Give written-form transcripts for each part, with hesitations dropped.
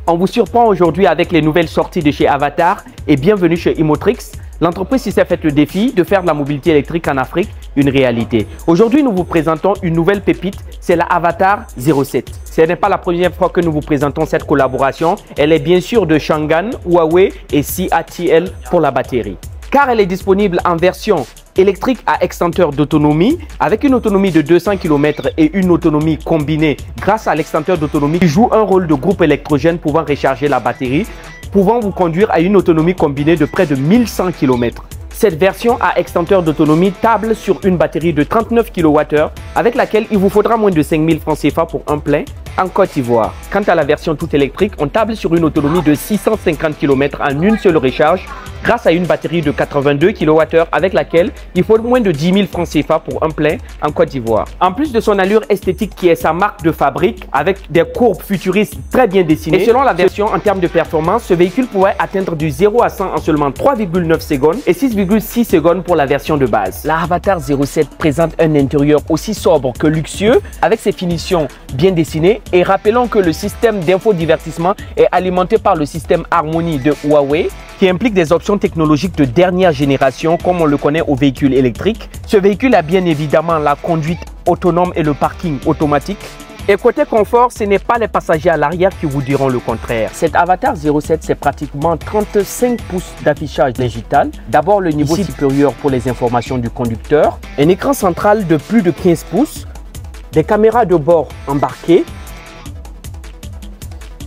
On vous surprend aujourd'hui avec les nouvelles sorties de chez Avatar et bienvenue chez Imotrix. L'entreprise s'est faite le défi de faire de la mobilité électrique en Afrique une réalité. Aujourd'hui, nous vous présentons une nouvelle pépite, c'est la Avatar 07. Ce n'est pas la première fois que nous vous présentons cette collaboration. Elle est bien sûr de Changan, Huawei et CATL pour la batterie. Car elle est disponible en version électrique à extincteur d'autonomie avec une autonomie de 200 km et une autonomie combinée grâce à l'extincteur d'autonomie qui joue un rôle de groupe électrogène pouvant recharger la batterie, pouvant vous conduire à une autonomie combinée de près de 1100 km. Cette version à extincteur d'autonomie table sur une batterie de 39 kWh avec laquelle il vous faudra moins de 5000 francs CFA pour un plein en Côte d'Ivoire. Quant à la version toute électrique, on table sur une autonomie de 650 km en une seule recharge grâce à une batterie de 82 kWh avec laquelle il faut moins de 10 000 francs CFA pour un plein en Côte d'Ivoire. En plus de son allure esthétique qui est sa marque de fabrique avec des courbes futuristes très bien dessinées, et selon la version en termes de performance, ce véhicule pourrait atteindre du 0 à 100 en seulement 3,9 secondes et 6,6 secondes pour la version de base. La Avatar 07 présente un intérieur aussi sobre que luxueux avec ses finitions bien dessinées et rappelons que le système d'infodivertissement est alimenté par le système Harmony de Huawei qui implique des options technologiques de dernière génération comme on le connaît aux véhicules électriques. Ce véhicule a bien évidemment la conduite autonome et le parking automatique. Et côté confort, ce n'est pas les passagers à l'arrière qui vous diront le contraire. Cette Avatar 07, c'est pratiquement 35 pouces d'affichage digital. D'abord le niveau supérieur pour les informations du conducteur, un écran central de plus de 15 pouces, des caméras de bord embarquées,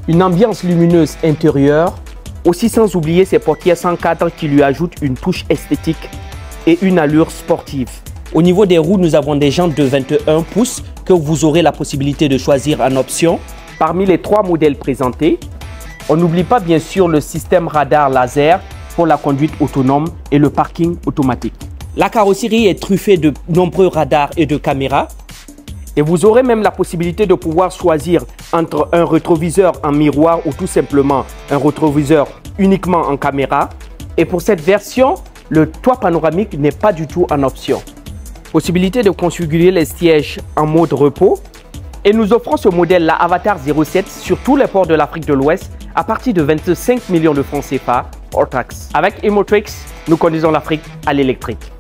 une ambiance lumineuse intérieure, aussi sans oublier ses portières sans cadre qui lui ajoutent une touche esthétique et une allure sportive. Au niveau des roues, nous avons des jantes de 21 pouces que vous aurez la possibilité de choisir en option. Parmi les 3 modèles présentés, on n'oublie pas bien sûr le système radar laser pour la conduite autonome et le parking automatique. La carrosserie est truffée de nombreux radars et de caméras. Et vous aurez même la possibilité de pouvoir choisir entre un rétroviseur en miroir ou tout simplement un rétroviseur uniquement en caméra. Et pour cette version, le toit panoramique n'est pas du tout en option. Possibilité de configurer les sièges en mode repos. Et nous offrons ce modèle, la Avatar 07, sur tous les ports de l'Afrique de l'Ouest à partir de 25 millions de francs CFA hors taxe. Avec Imotrix, nous conduisons l'Afrique à l'électrique.